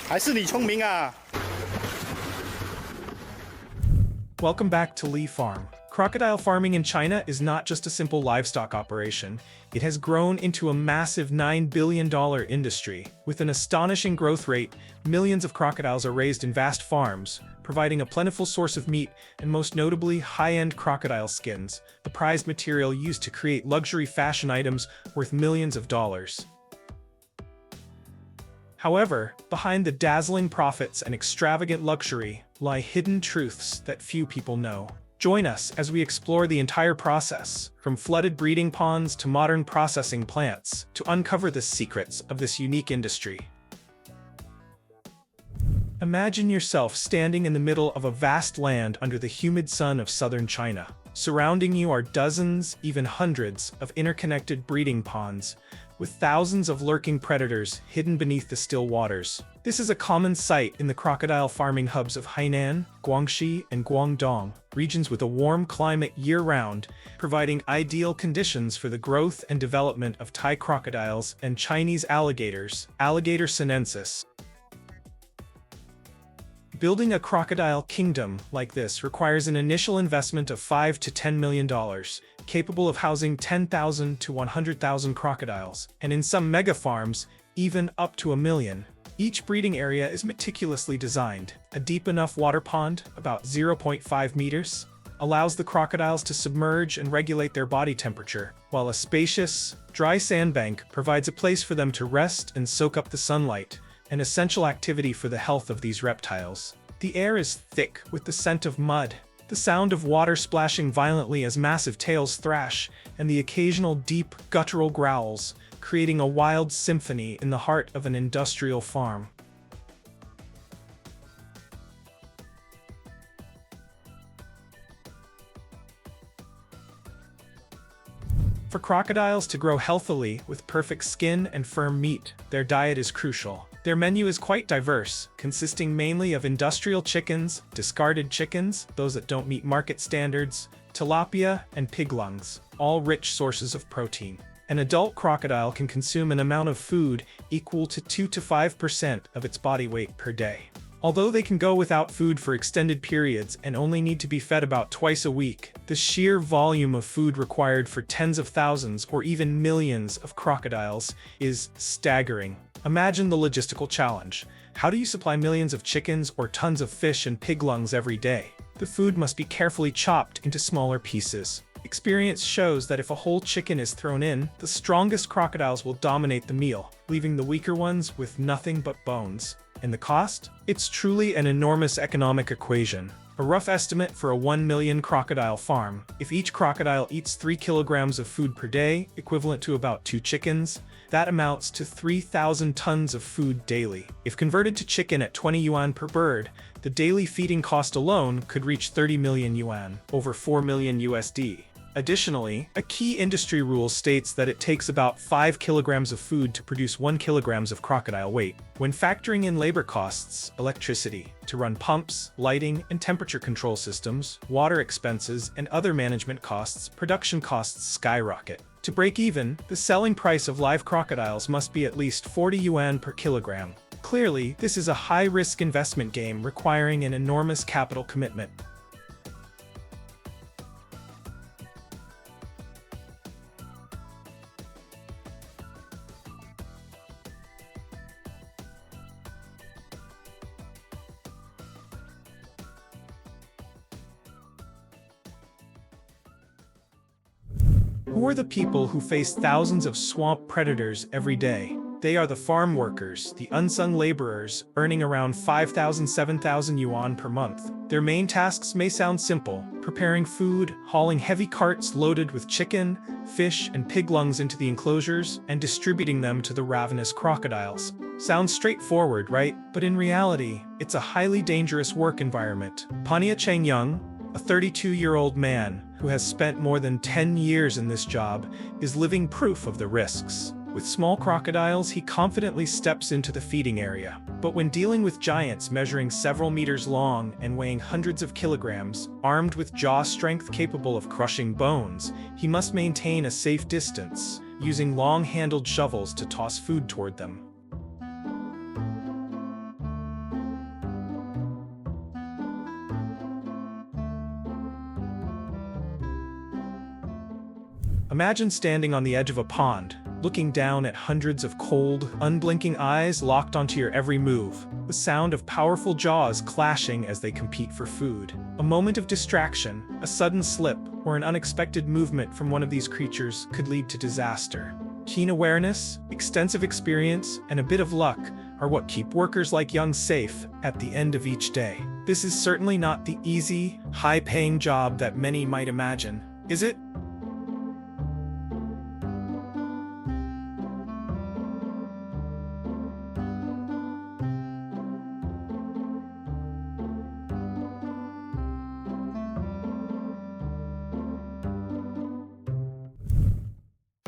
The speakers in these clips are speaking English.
还是你聪明啊！ Welcome back to Lee Farm. Crocodile farming in China is not just a simple livestock operation. It has grown into a massive $9 billion industry. With an astonishing growth rate, millions of crocodiles are raised in vast farms, providing a plentiful source of meat and most notably high-end crocodile skins, the prized material used to create luxury fashion items worth millions of dollars. However, behind the dazzling profits and extravagant luxury lie hidden truths that few people know. Join us as we explore the entire process, from flooded breeding ponds to modern processing plants, to uncover the secrets of this unique industry. Imagine yourself standing in the middle of a vast land under the humid sun of southern China. Surrounding you are dozens, even hundreds, of interconnected breeding ponds, with thousands of lurking predators hidden beneath the still waters. This is a common sight in the crocodile farming hubs of Hainan, Guangxi, and Guangdong, regions with a warm climate year-round, providing ideal conditions for the growth and development of Thai crocodiles and Chinese alligators, Alligator sinensis. Building a crocodile kingdom like this requires an initial investment of $5 to $10 million, capable of housing 10,000 to 100,000 crocodiles, and in some mega farms, even up to 1 million. Each breeding area is meticulously designed. A deep enough water pond, about 0.5 meters, allows the crocodiles to submerge and regulate their body temperature, while a spacious, dry sandbank provides a place for them to rest and soak up the sunlight, an essential activity for the health of these reptiles. The air is thick with the scent of mud, the sound of water splashing violently as massive tails thrash, and the occasional deep, guttural growls, creating a wild symphony in the heart of an industrial farm. For crocodiles to grow healthily with perfect skin and firm meat, their diet is crucial. Their menu is quite diverse, consisting mainly of industrial chickens, discarded chickens, those that don't meet market standards, tilapia, and pig lungs, all rich sources of protein. An adult crocodile can consume an amount of food equal to 2 to 5% of its body weight per day. Although they can go without food for extended periods and only need to be fed about twice a week, the sheer volume of food required for tens of thousands or even millions of crocodiles is staggering. Imagine the logistical challenge. How do you supply millions of chickens or tons of fish and pig lungs every day? The food must be carefully chopped into smaller pieces. Experience shows that if a whole chicken is thrown in, the strongest crocodiles will dominate the meal, leaving the weaker ones with nothing but bones. And the cost? It's truly an enormous economic equation. A rough estimate for a 1 million crocodile farm: if each crocodile eats 3 kilograms of food per day, equivalent to about 2 chickens, that amounts to 3,000 tons of food daily. If converted to chicken at 20 yuan per bird, the daily feeding cost alone could reach 30 million yuan, over 4 million USD. Additionally, a key industry rule states that it takes about 5 kilograms of food to produce 1 kilograms of crocodile weight. When factoring in labor costs, electricity, to run pumps, lighting, and temperature control systems, water expenses, and other management costs, production costs skyrocket. To break even, the selling price of live crocodiles must be at least 40 yuan per kilogram. Clearly, this is a high-risk investment game requiring an enormous capital commitment. Who are the people who face thousands of swamp predators every day? They are the farm workers, the unsung laborers, earning around 5,000 to 7,000 yuan per month. Their main tasks may sound simple: preparing food, hauling heavy carts loaded with chicken, fish, and pig lungs into the enclosures, and distributing them to the ravenous crocodiles. Sounds straightforward, right? But in reality, it's a highly dangerous work environment. Pania Chengyang, a 32-year-old man who has spent more than 10 years in this job, is living proof of the risks. With small crocodiles, he confidently steps into the feeding area. But when dealing with giants measuring several meters long and weighing hundreds of kilograms, armed with jaw strength capable of crushing bones, he must maintain a safe distance, using long-handled shovels to toss food toward them. Imagine standing on the edge of a pond, looking down at hundreds of cold, unblinking eyes locked onto your every move, the sound of powerful jaws clashing as they compete for food. A moment of distraction, a sudden slip, or an unexpected movement from one of these creatures could lead to disaster. Keen awareness, extensive experience, and a bit of luck are what keep workers like Young safe at the end of each day. This is certainly not the easy, high-paying job that many might imagine, is it?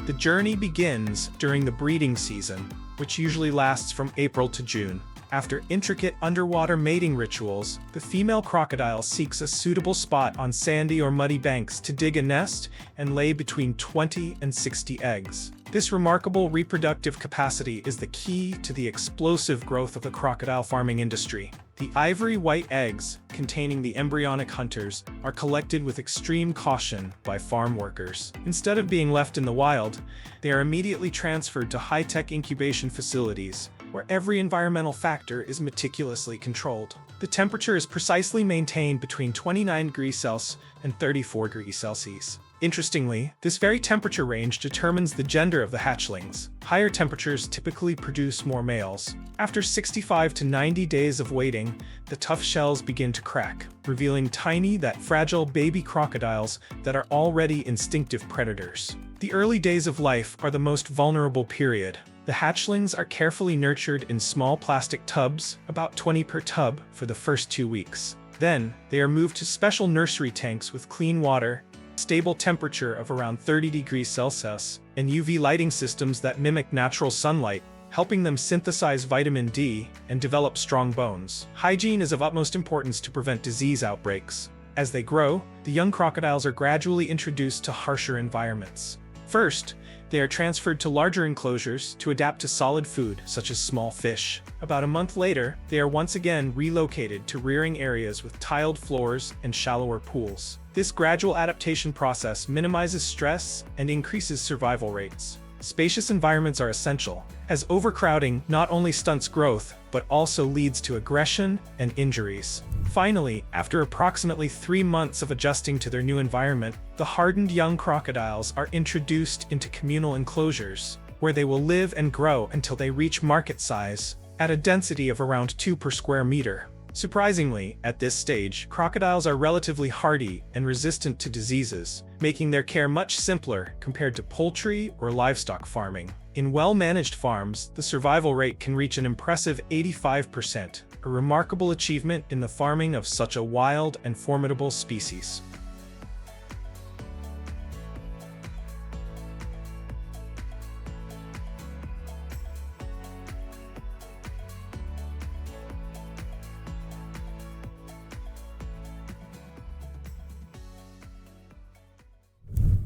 The journey begins during the breeding season, which usually lasts from April to June. After intricate underwater mating rituals, the female crocodile seeks a suitable spot on sandy or muddy banks to dig a nest and lay between 20 and 60 eggs. This remarkable reproductive capacity is the key to the explosive growth of the crocodile farming industry. The ivory white eggs, containing the embryonic hunters, are collected with extreme caution by farm workers. Instead of being left in the wild, they are immediately transferred to high-tech incubation facilities, where every environmental factor is meticulously controlled. The temperature is precisely maintained between 29 degrees Celsius and 34 degrees Celsius. Interestingly, this very temperature range determines the gender of the hatchlings. Higher temperatures typically produce more males. After 65 to 90 days of waiting, the tough shells begin to crack, revealing tiny, fragile baby crocodiles that are already instinctive predators. The early days of life are the most vulnerable period. The hatchlings are carefully nurtured in small plastic tubs, about 20 per tub, for the first 2 weeks. Then, they are moved to special nursery tanks with clean water, stable temperature of around 30 degrees Celsius, and UV lighting systems that mimic natural sunlight, helping them synthesize vitamin D and develop strong bones. Hygiene is of utmost importance to prevent disease outbreaks. As they grow, the young crocodiles are gradually introduced to harsher environments. First, they are transferred to larger enclosures to adapt to solid food, such as small fish. About a month later, they are once again relocated to rearing areas with tiled floors and shallower pools. This gradual adaptation process minimizes stress and increases survival rates. Spacious environments are essential, as overcrowding not only stunts growth, but also leads to aggression and injuries. Finally, after approximately 3 months of adjusting to their new environment, the hardened young crocodiles are introduced into communal enclosures, where they will live and grow until they reach market size, at a density of around 2 per square meter. Surprisingly, at this stage, crocodiles are relatively hardy and resistant to diseases, making their care much simpler compared to poultry or livestock farming. In well-managed farms, the survival rate can reach an impressive 85%, a remarkable achievement in the farming of such a wild and formidable species.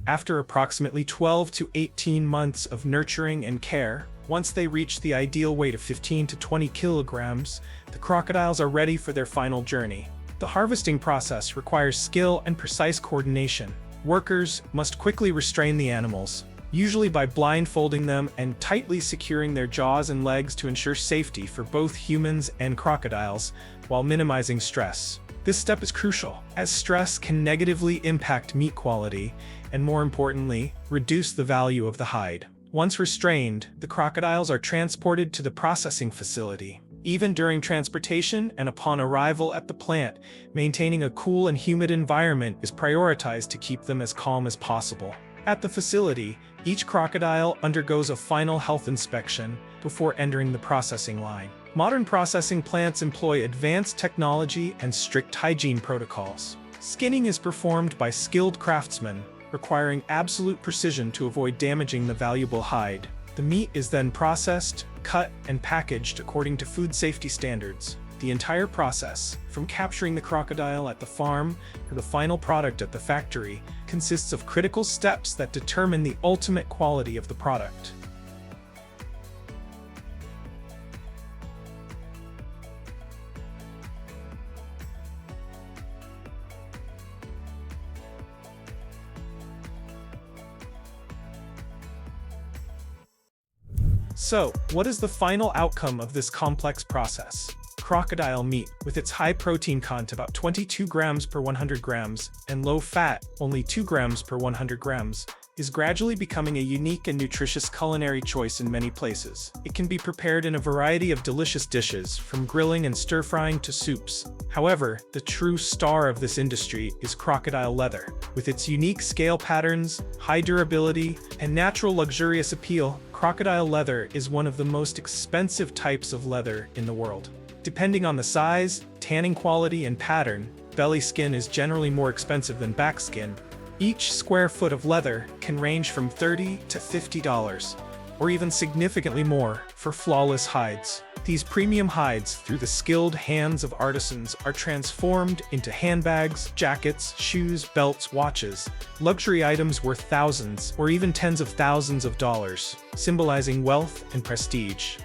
After approximately 12 to 18 months of nurturing and care, once they reach the ideal weight of 15 to 20 kilograms, the crocodiles are ready for their final journey. The harvesting process requires skill and precise coordination. Workers must quickly restrain the animals, usually by blindfolding them and tightly securing their jaws and legs to ensure safety for both humans and crocodiles, while minimizing stress. This step is crucial, as stress can negatively impact meat quality and, more importantly, reduce the value of the hide. Once restrained, the crocodiles are transported to the processing facility. Even during transportation and upon arrival at the plant, maintaining a cool and humid environment is prioritized to keep them as calm as possible. At the facility, each crocodile undergoes a final health inspection before entering the processing line. Modern processing plants employ advanced technology and strict hygiene protocols. Skinning is performed by skilled craftsmen, requiring absolute precision to avoid damaging the valuable hide. The meat is then processed, cut, and packaged according to food safety standards. The entire process, from capturing the crocodile at the farm to the final product at the factory, consists of critical steps that determine the ultimate quality of the product. So, what is the final outcome of this complex process? Crocodile meat, with its high protein content about 22 grams per 100 grams and low fat, only 2 grams per 100 grams, is gradually becoming a unique and nutritious culinary choice in many places. It can be prepared in a variety of delicious dishes, from grilling and stir-frying to soups. However, the true star of this industry is crocodile leather. With its unique scale patterns, high durability, and natural luxurious appeal, crocodile leather is one of the most expensive types of leather in the world. Depending on the size, tanning quality, and pattern, belly skin is generally more expensive than back skin. Each square foot of leather can range from $30 to $50, or even significantly more for flawless hides. These premium hides, through the skilled hands of artisans, are transformed into handbags, jackets, shoes, belts, watches, luxury items worth thousands or even tens of thousands of dollars, symbolizing wealth and prestige.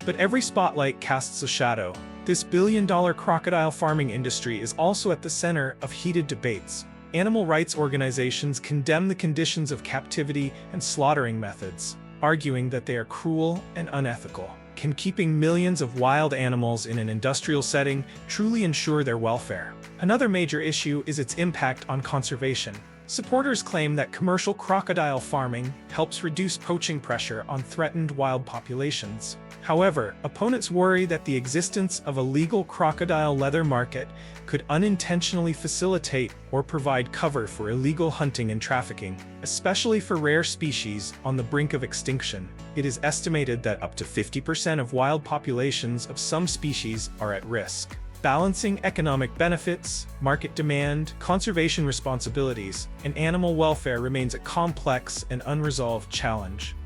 But every spotlight casts a shadow. This billion-dollar crocodile farming industry is also at the center of heated debates. Animal rights organizations condemn the conditions of captivity and slaughtering methods, arguing that they are cruel and unethical. Can keeping millions of wild animals in an industrial setting truly ensure their welfare? Another major issue is its impact on conservation. Supporters claim that commercial crocodile farming helps reduce poaching pressure on threatened wild populations. However, opponents worry that the existence of a legal crocodile leather market could unintentionally facilitate or provide cover for illegal hunting and trafficking, especially for rare species on the brink of extinction. It is estimated that up to 50% of wild populations of some species are at risk. Balancing economic benefits, market demand, conservation responsibilities, and animal welfare remains a complex and unresolved challenge.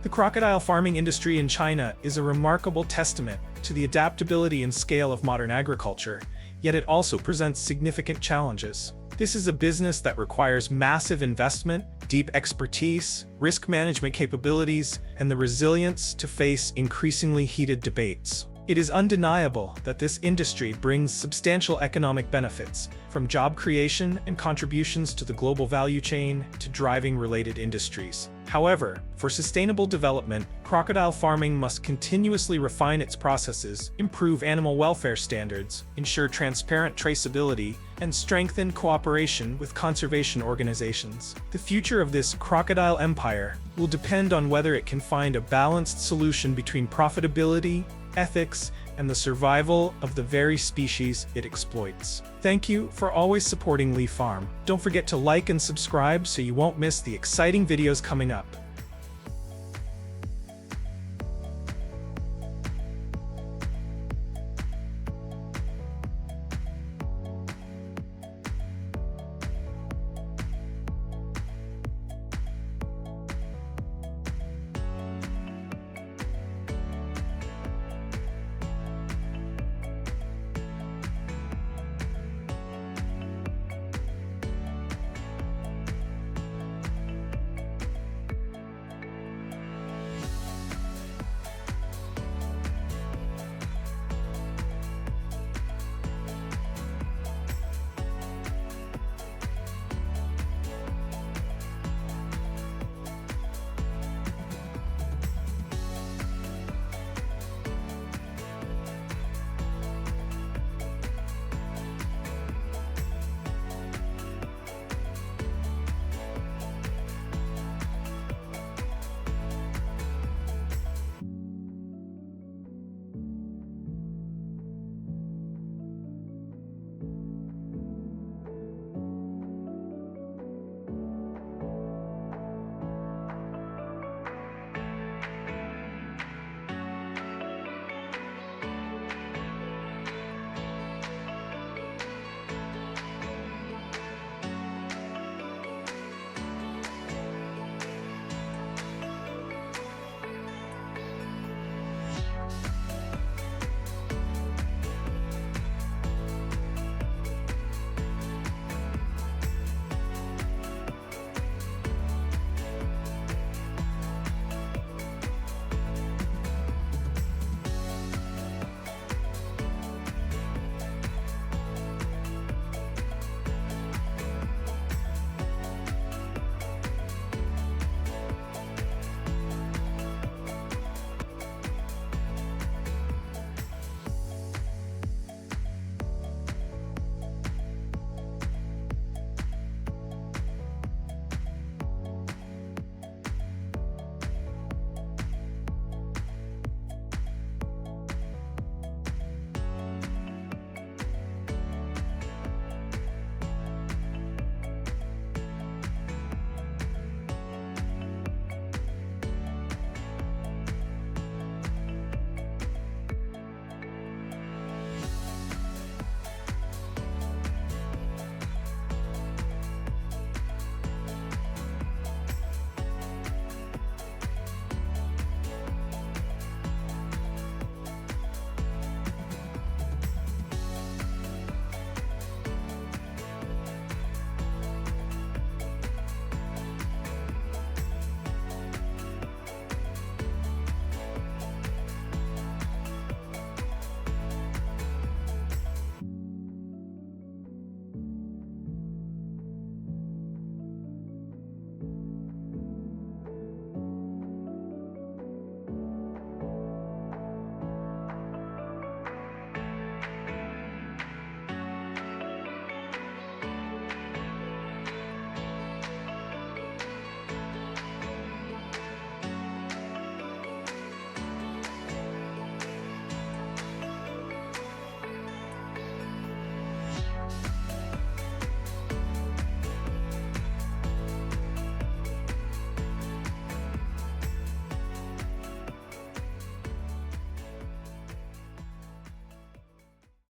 The crocodile farming industry in China is a remarkable testament to the adaptability and scale of modern agriculture, yet it also presents significant challenges. This is a business that requires massive investment, deep expertise, risk management capabilities, and the resilience to face increasingly heated debates. It is undeniable that this industry brings substantial economic benefits, from job creation and contributions to the global value chain to driving related industries. However, for sustainable development, crocodile farming must continuously refine its processes, improve animal welfare standards, ensure transparent traceability, and strengthen cooperation with conservation organizations. The future of this crocodile empire will depend on whether it can find a balanced solution between profitability, ethics, and the survival of the very species it exploits. Thank you for always supporting Lee Farm. Don't forget to like and subscribe so you won't miss the exciting videos coming up.